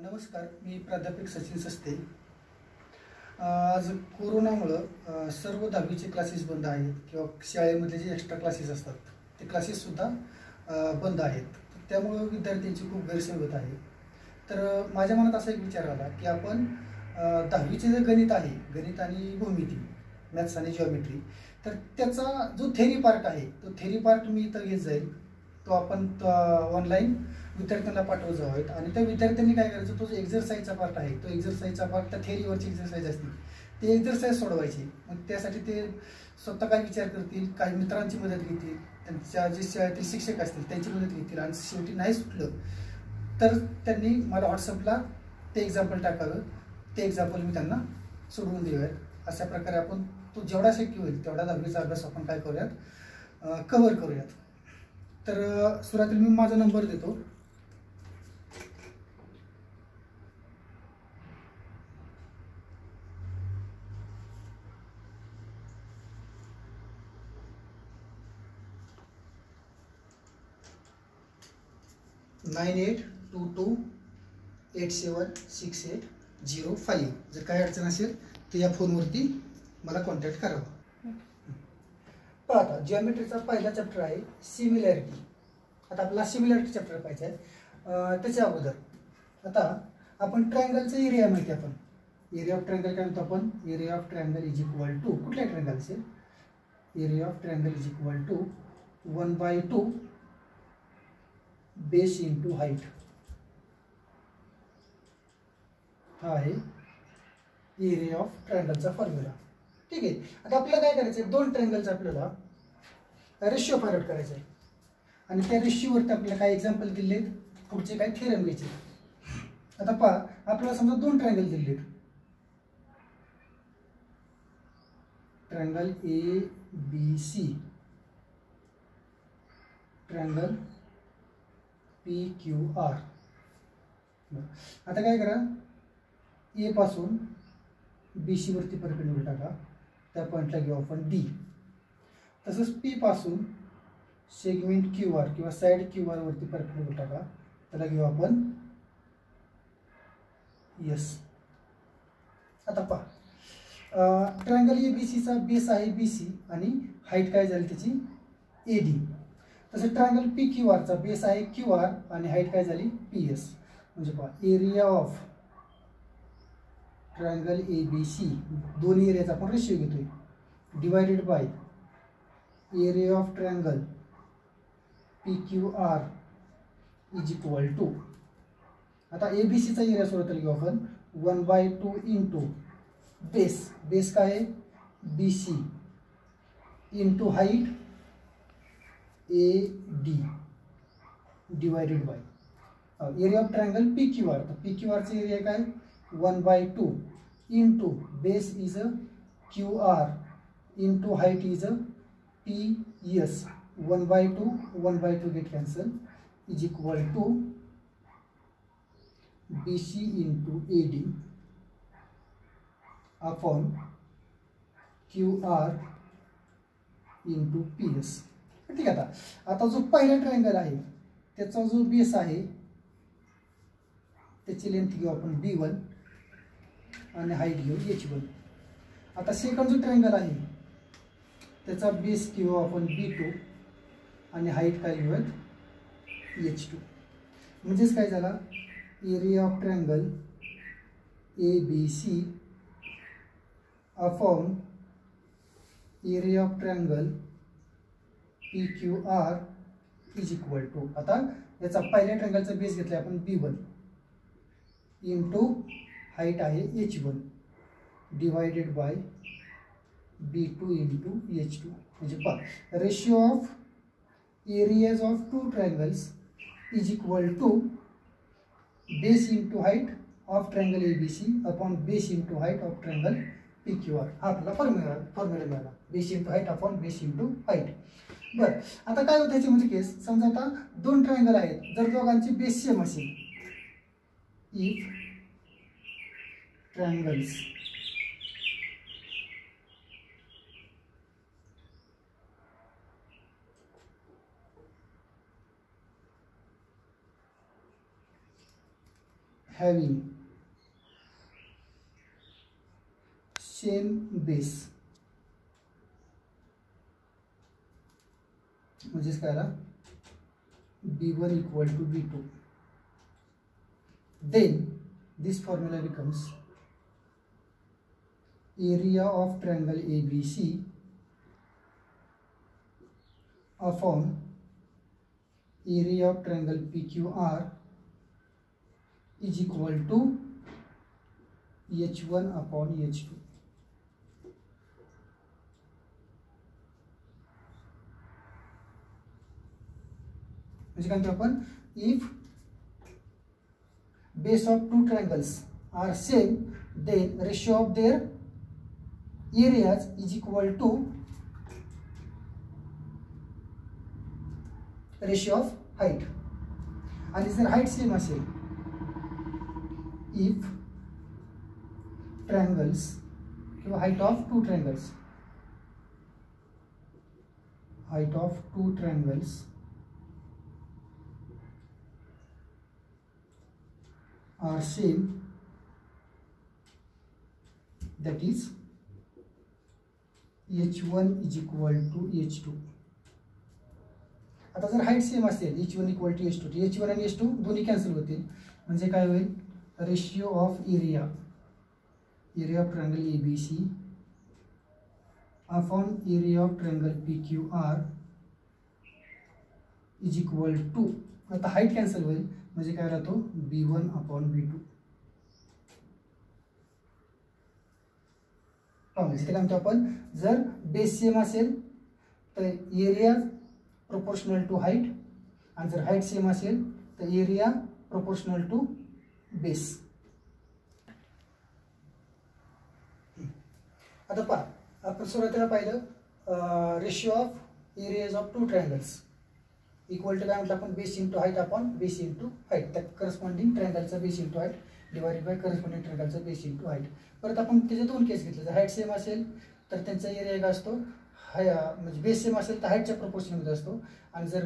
नमस्कार, मी प्राध्यापक सचिन सस्ते। आज कोरोनामुळे सर्व 10वीचे क्लासेस बंद आहेत किंवा शाळेमध्ये जे एक्स्ट्रा क्लासेस असतात ते क्लासेससुद्धा बंद आहेत। त्यामुळे विद्यार्थ्यांची खूप गैरसोय होत आहे। तर माझ्या मनात असा एक विचार आला की आपण 10वीचे जे गणित आहे, गणित आणि भूमिती, मॅथ्स आणि जिओमेट्री, तर त्याचा जो थेरी पार्ट आहे तो थेरी पार्ट मी इथं घेत जाईल, तो आपण ऑनलाईन विद्यार्थ्यांना पाठवत जावं आणि त्या विद्यार्थ्यांनी काय करायचं, तो जो एक्झरसाईजचा पार्ट आहे तो एक्झरसाईजचा पार्ट त्या थेरीवरची एक्झरसाईज असतील ते एक्झरसाईज सोडवायची। मग त्यासाठी ते स्वतः काय विचार करतील, काही मित्रांची मदत घेतील, त्यांच्या जे शाळेतील शिक्षक असतील त्यांची मदत घेतील आणि शेवटी नाही सुटलं तर त्यांनी मला व्हॉट्सअपला ते एक्झाम्पल टाकावं, ते एक्झाम्पल मी त्यांना सोडवून देऊयात। अशा प्रकारे आपण तो जेवढा शक्य होईल तेवढा 10वीचा अभ्यास आपण काय करूयात, कव्हर करूयात। तर सुरुवातीला मी माझा नंबर देतो, 9822876805। जर काही अडचण असेल तर या फोनवरती मला कॉन्टॅक्ट करावा। पहा, आता जिओमेट्रीचा पहिला चॅप्टर आहे सिमिलॅरिटी। आता आपल्याला सिमिलॅरिटी चॅप्टर पाहिजे आहे। त्याच्या अगोदर आता आपण ट्रायंगलचा एरिया माहिती, आपण एरिया ऑफ ट्रायंगल काय म्हणतो, आपण area of triangle is equal to, कुठल्या ट्रायंगल असेल, area of triangle is equal to 1/2 base into height. हा आहे एरिया ऑफ ट्रायंगलचा फॉर्म्युला। ठीक आहे, आता आपल्याला काय करायचं आहे, दोन ट्रायंगलचा आपल्याला रेशिओ फाइंड आउट करायचा आहे आणि त्या रेशिओवरती आपल्याला काय एक्झाम्पल दिले, पुढचे काय थेरम घ्यायचे। आता पहा, आपल्याला समजा दोन ट्रायंगल दिलेत, ट्रायंगल ABC, ट्रायंगल PQR। आता काय करा, ए पासून BC वरती परपेंडिक्युलर टाका, त्या पॉइंटला घेऊ आपण D। तसंच P पासून सेगमेंट QR किंवा साइड QR वरती परपेंडिक्युलर टाका, त्याला घेऊ आपण S। आता पहा, ट्रायंगल ABCचा बेस आहे BC आणि हाईट काय झाली त्याची AD। तसं ट्रायंगल PQRचा बेस आहे QR आणि हाईट काय झाली PS। म्हणजे पहा, एरिया ऑफ ट्रायंगल ABC, दोन्ही एरियाचा आपण रेशिओ घेतोय, divided by area of triangle PQR is equal to, आता ABCचा एरिया सोडवता घेऊ आपण 1/2 इंटू बेस, बेस काय आहे BC into height AD divided by area of triangle PQR। तर PQRचा एरिया काय 1/2 into base is QR into height is PS। 1/2 get cancel is equal to BC into AD upon QR into PS। ठीक आहे, आता जो पहिला triangle आहे त्याचा जो बेस आहे त्याची लेंथ घेऊ आपण B1 आणि हाईट घेऊ H1। आता सेकंड जो ट्रायंगल आहे त्याचा बेस घेऊ आपण B2 आणि हाईट काय घेऊयात H2। म्हणजेच काय झाला, area of triangle ABC upon area of triangle PQR is equal to, आता याचा पहिल्या ट्रायंगलचा बेस घेतला आपण B1 इंटू हाईट आहे H1 divided by B2 into H2। म्हणजे पहा, ratio of areas of two triangles is equal to base into height of triangle ABC upon base into height of triangle PQR। हा आपला formula मिळाला, base into height upon base into height. बरं, आता काय होतं याच्यामध्ये केस, समजा आता दोन ट्रायंगल आहेत, जर दोघांची बेस सेम असेल, if triangles having same base, म्हणजेच काय आला b1 equal to b2, then this formula becomes area of triangle ABC upon area of triangle PQR is equal to H1 upon H2. म्हणजे काय म्हणतो आपण, if base of two triangles are same, then ratio of their areas is equal to ratio of height. आणि जर height same असेल, if triangles किंवा height of two triangles are same, that is H1 is equal to H2. आता जर height same असेल H1 equal to H2, H1 आणि H2 दोन्ही cancel होतील, म्हणजे काय होईल, ratio of area of triangle ABC upon area of triangle PQR is equal to, आता हाईट कॅन्सल होईल म्हणजे काय राहतो b1 अपॉन b2. इथे काय म्हणतो आपण, जर बेस सेम असेल तर एरिया प्रोपोर्शनल टू हाईट, आणि जर हाईट सेम असेल तर एरिया प्रोपोर्शनल टू बेस. आता पहा, आपण सुरुवातीला पाहिलं ratio of areas of two triangles equal to काय म्हटलं आपण, base into height upon base into height, त्या करस्पॉन्डिंग ट्रायंगलचा base into height divided by corresponding ट्रायंगलचा बेस इंटू हाईट. परत आपण त्याचे दोन केस घेतले, जर हाईट सेम असेल तर त्यांचा एरिया काय असतो, म्हणजे बेस सेम असेल तर हाईटच्या प्रोपोर्शनमध्ये असतो, आणि जर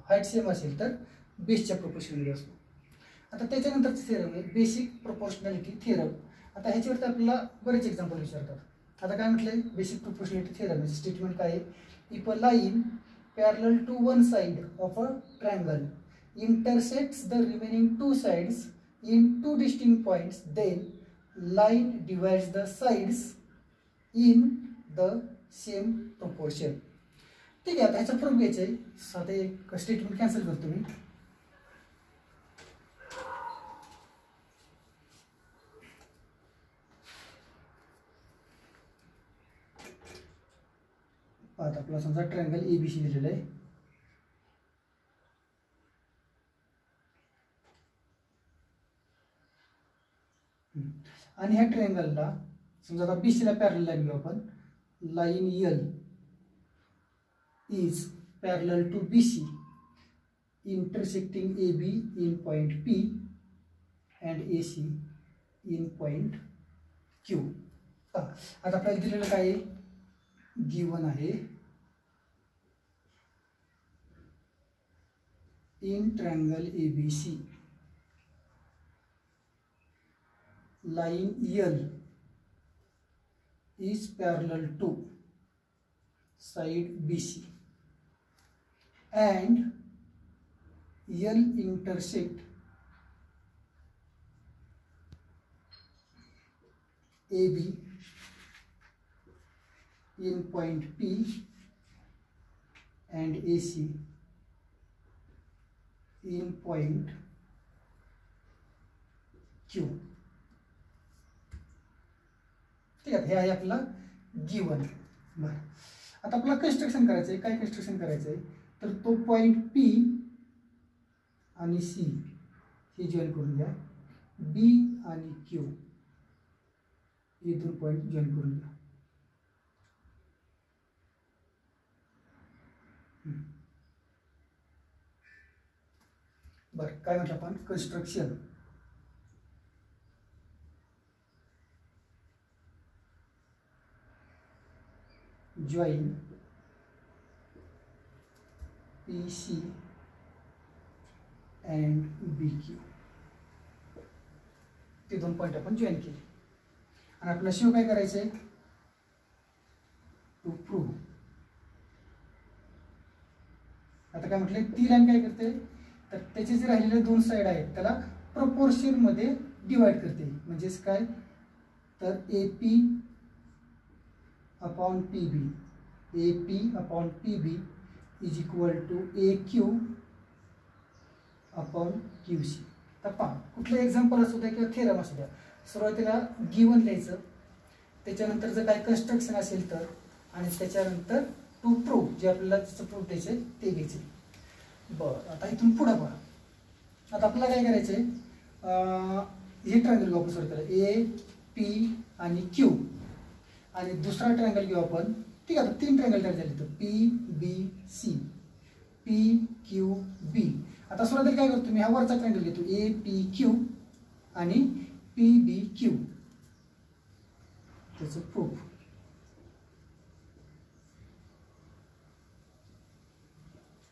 हाईट सेम असेल तर बेसच्या प्रोपोर्शनमध्ये असतो. आता त्याच्यानंतरचं थिअरम आहे बेसिक प्रोपोर्शनॅलिटी थिअरम. आता ह्याच्यावरती आपल्याला बरेच एक्झाम्पल विचारतात. आता काय म्हटलंय, बेसिक प्रोपोर्शनॅलिटी थिअरम स्टेटमेंट काय आहे, if a line parallel to one side of a triangle intersects the remaining two sides in two distinct points, then line divides the sides in the same proportion. ठीक आहे, आता ह्याचा proof घ्यायचा आहे. साधं एक स्टेटमेंट कॅन्सल करतो मी. आता आपला समजा ट्रायंगल ABC दिलेला आहे, आणि ह्या ट्रायंगलला समजा आता BC ला पॅरलल लाईन घेऊ आपण, line L is parallel to BC intersecting AB in point P and AC in point Q. आता आपल्याला दिलेलं काय आहे, गिवन आहे in triangle ABC line L is parallel to side BC and L intersect AB in point P and AC in point Q. ठीक आहे, हे आहे आपला गिवन. बरं, आता आपल्याला कन्स्ट्रक्शन करायचं आहे. काय कन्स्ट्रक्शन करायचं आहे, तर तो पॉइंट P आणि C हे जॉईन करून घ्या, B आणि Q हे दोन पॉइंट जॉईन करून घ्या. बरं, काय म्हटलं आपण, construction join PC and BQ. ती 2 पॉईंट आपण जॉईन केली आणि आपल्याला शिव काय करायचं आहे, टू प्रूव्ह. आता काय म्हटलं, ती लाईन काय करते, तर त्याचे जे राहिलेले 2 साईड आहेत त्याला प्रपोर्शन मध्ये डिवाइड करते. म्हणजेच काय, तर AP upon PB, AP upon PB is equal to AQ upon QC. तर पहा, कुठलं एक्झाम्पल असू द्या किंवा थेरम असू द्या, सुरुवातीला गिवन लिहायचं, त्याच्यानंतर जर काय कन्स्ट्रक्शन असेल तर, आणि त्याच्यानंतर टू प्रूव्ह, जे आपल्याला त्याचं प्रूफ द्यायचे ते घ्यायचे. बरं, आता इथून पुढं पहा. आता आपल्याला काय करायचं आहे, हे ट्रायंगल घेऊ आपण सुरुवातीला, AP आणि Q, आणि दुसरा ट्रायंगल घेऊ आपण. ठीक आहे, आता 3 ट्रायंगल तयार झाले, तर PBC, PQB. आता सुरुवातीला काय करतो मी, हा वरचा ट्रायंगल घेतो, APQ आणि PBQ, त्याचं proof.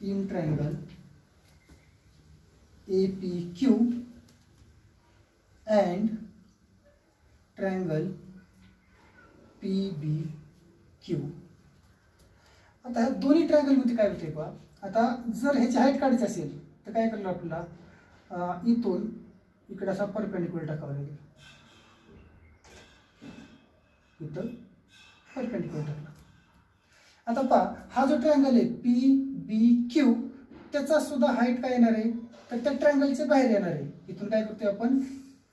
In triangle APQ and triangle PBQ. आता ह्या दोन्ही ट्रायंगल मध्ये काय होते पहा. आता जर ह्याची हाईट काढायची असेल तर काय करणार आपल्याला, इथून इकडे असा परपेंडिक्युलर टाकावा लागेल, इथं परपेंडिक्युलर टाकला. आता पहा, हा जो ट्रायंगल आहे PBQ, त्याचा सुद्धा हाईट काय येणार आहे, तर त्या ट्रायंगलच्या बाहेर येणार आहे. इथून काय करतोय आपण,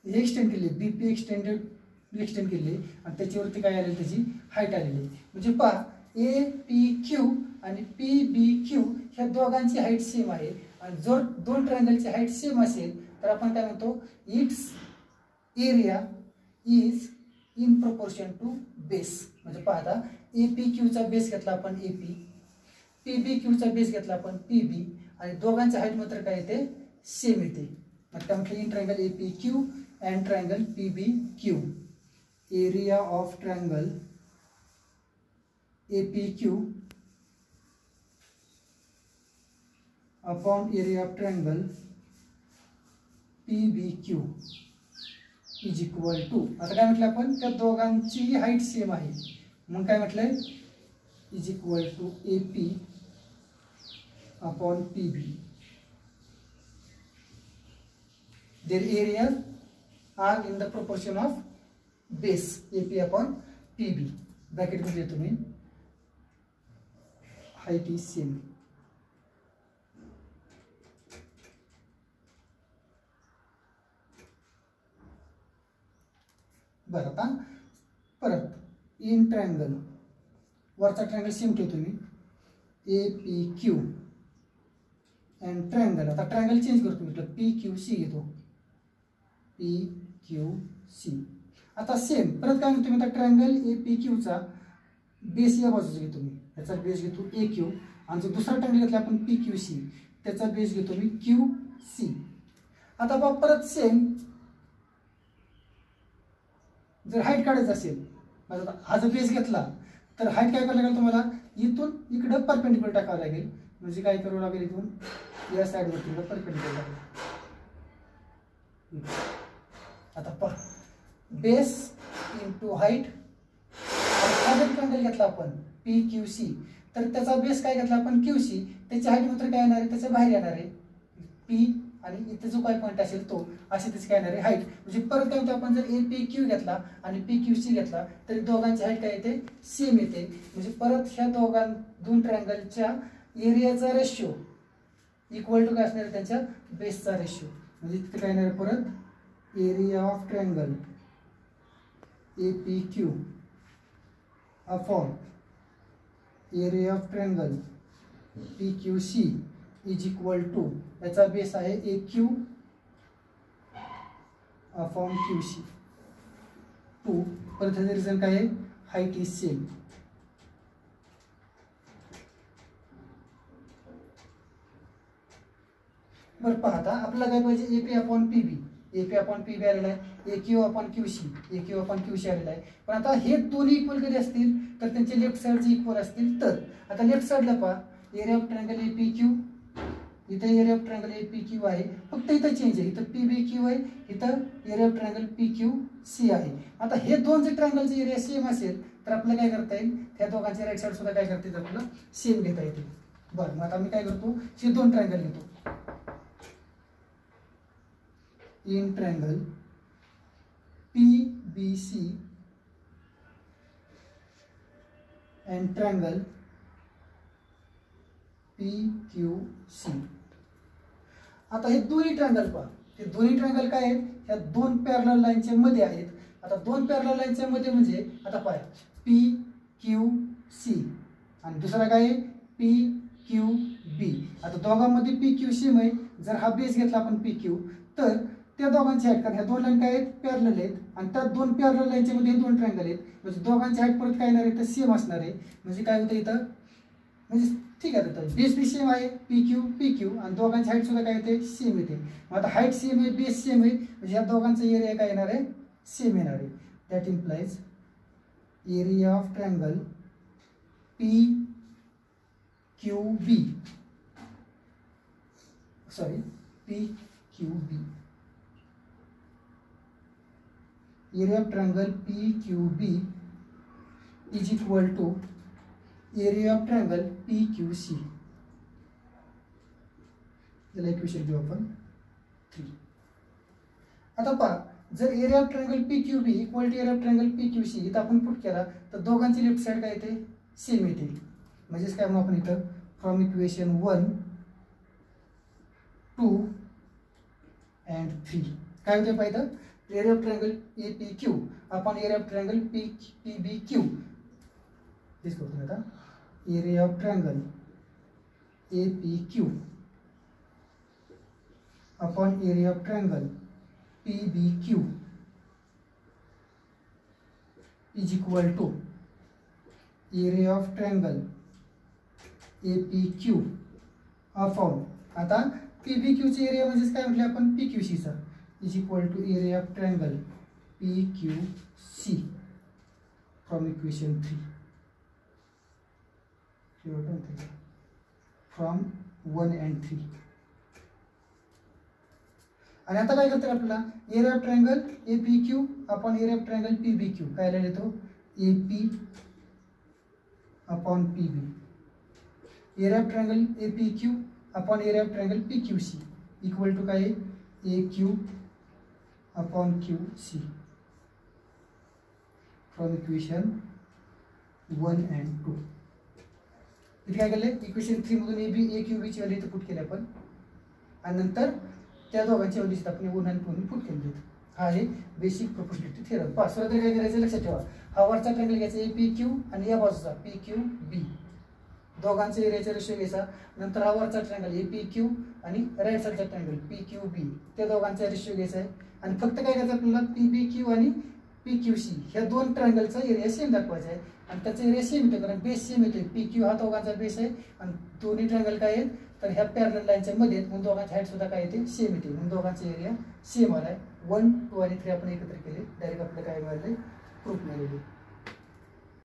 एक्सटेंड केली, BP एक्सटेंड केली आणि त्याच्यावरती काय आलेली, त्याची हाईट आलेली आहे. म्हणजे पहा, APQ आणि PBQ ह्या दोघांची हाईट सेम आहे, आणि जर 2 ट्रायंगलची हाईट सेम असेल तर आपण काय म्हणतो, it's area is in proportion to base. म्हणजे पहा, आता APQचा बेस घेतला आपण AP, PBQचा बेस घेतला आपण PB, आणि दोघांच्या हाईट मात्र काय येते, सेम येते. मग त्या म्हटलं in triangle APQ and triangle PBQ, area of triangle APQ upon area of triangle PBQ is equal to. आता काय म्हटलं आपण, त्या दोघांची हाईट सेम आहे, मग काय म्हटलंय, is equal to AP upon PB. Their areas are in the proportion of base, AP upon PB. Bracket मध्ये तुम्ही हाईट इज सेम. बरं, आता परत इन ट्रायंगल, वरचा ट्रायंगल सेम ठेवतो मी, APQ अँड ट्रायंगल. आता ट्रायंगल चेंज करतो, म्हटलं PQC घेतो, PQC. आता सेम परत काय म्हणतो मी, आता ट्रायंगल APQचा बेस या बाजूचा घेतो मी, याचा बेस घेतो AQ, आणि जो दुसरा ट्रायंगल घेतला आपण PQC, त्याचा बेस घेतो मी QC. आता बघ परत सेम, जर हाईट काढायचं असेल, हा जर बेस घेतला तर हाईट काय करायला लागेल तुम्हाला, इथून इकडं परपेंडिक्युलर टाकावं लागेल. म्हणजे काय करावं लागेल, इथून या साईडवरती परपेंडिक्युलर लागेल. आता पहा, बेस इंटू हाईट. हा जर ट्रायंगल घेतला आपण PQC, तर त्याचा बेस काय घेतला आपण QC, त्याची हाईट मात्र काय येणार आहे, त्याच्या बाहेर येणार आहे P, आणि इथे जो काय पॉईंट असेल तो, असे त्याची काय येणार आहे हाईट. म्हणजे परत काय होतं, आपण जर APQ घेतला आणि PQC घेतला तर दोघांची हाईट काय येते, सेम येते. म्हणजे परत ह्या 2 ट्रायंगलच्या एरियाचा रेशिओ इक्वल टू काय असणार आहे, त्यांच्या बेसचा रेशिओ. म्हणजे तिथे काय येणार, परत area of triangle APQ upon area of triangle PQC is equal to, याचा बेस आहे AQ अपॉन QC 2. परत ह्याचं रिझन काय आहे, हाईट इज सेम. बरं पहा, आता आपल्याला काय पाहिजे, AP upon PB, AP upon PB आलेला आहे, AQ upon QC, AQ upon QC आलेला आहे. पण आता हे दोन्ही इक्वल कधी असतील, तर त्यांचे लेफ्ट साईडचे इक्वल असतील. तर आता लेफ्ट साईडला पहा, एरिया ऑफ ट्रायंगल APQ इथे एरिया ऑफ ट्रायंगल APQ आहे, फक्त इथं चेंज आहे, इथं PBQ आहे, इथं एरिया ऑफ ट्रायंगल PQC आहे. आता हे दोन जर ट्रायंगलचे एरिया सेम असेल तर आपल्याला काय करता येईल, त्या दोघांचे राईट साईड सुद्धा काय करता येईल, आपल्याला सेम घेता येते. बरं, मग आता मी काय करतो, हे दोन ट्रायंगल घेतो. In triangle PBC and triangle PQC. आता हे दोन्ही ट्रायंगल पहा, हे दोन्ही ट्रायंगल काय आहेत, ह्या दोन पॅरलल लाईनच्या मध्ये आहेत. आता दोन पॅरलल लाईनच्या मध्ये म्हणजे आता पहा PQC आणि दुसरा काय आहे PQB. आता दोघांमध्ये PQ सेम आहे. जर हा बेस घेतला आपण PQ तर त्या दोघांची हाईट, कारण ह्या दोन लाईन काय आहेत पॅरलल आहेत आणि त्या दोन पॅरलल लाईनच्या मध्ये हे दोन ट्रायंगल आहेत, म्हणजे दोघांची हाईट परत काय येणार आहे तर सेम असणार आहे. म्हणजे काय होतं इथं, म्हणजे ठीक आहे, तर बेस बी सेम आहे PQ आणि दोघांची हाईट सुद्धा काय येते सेम येते. मग आता हाईट सेम आहे, बेस सेम आहे, म्हणजे या दोघांचा एरिया काय येणार आहे सेम येणार आहे. That implies area of triangle PQB area of triangle PQB is equal to area of triangle PQC. याला इक्वेशन घेऊ आपण 3. आता पहा, जर area of triangle PQB equal to area of triangle PQC इथं आपण पुट केला तर दोघांची लेफ्ट साइड काय येते सेम येते. म्हणजेच काय म्हणू आपण इथं, फ्रॉम इक्वेशन 1, 2 and 3 काय होते पाहिजे, area of triangle APQ upon area of triangle PBQ. This करतो आता area of triangle APQ upon area of triangle PBQ is equal to area of triangle APQ upon, आता PBQ चे area म्हणजे काय म्हटले आपण PQC चा, is equal to area of triangle PQC from equation 3. From 1 and 3. आणि आता काय करतात आपल्याला, area of triangle APQ upon area of triangle PBQ काय लिहितो AP upon PB. Area of triangle APQ upon area of triangle PQC equal to काय AQ upon QC from equation 1 and 2. इथे काय केलं, इक्वेशन 3 मधून AQB ची value इथे put केली आपण आणि नंतर त्या दोघांची व्हॅल्यू आपण 1 and 2 पुट केली. हा आहे बेसिक प्रोपोर्शनॅलिटी थेरम. पाचवा तर काय करायचं लक्षात ठेवा, हा वरचा ट्रायंगल घ्यायचा APQ आणि या बाजूचा PQB, दोघांचा एरियाचा रेशो घ्यायचा. नंतर हा वरचा ट्रायंगल APQ आणि राईट साईडचा ट्रायंगल PQB, त्या दोघांचा रेशो घ्यायचा आहे. आणि फक्त काय करायचं आपल्याला, PBQ आणि PQC ह्या दोन ट्रायंगलचा एरिया सेम दाखवायचा आहे आणि त्याचा एरिया सेम येतो, कारण बेस सेम येतोय. PQ हा दोघांचा बेस आहे आणि दोन्ही ट्रायंगल काय आहेत तर ह्या पॅरलल लाईनच्या मध्ये म्हणून दोघांची हाईट सुद्धा काय येते सेम येते, म्हणून दोघांचा एरिया सेम आलाय. 1, 2 आणि 3 आपण एकत्र केले, डायरेक्ट आपल्याला काय मिळाले प्रूफ मिळालेले.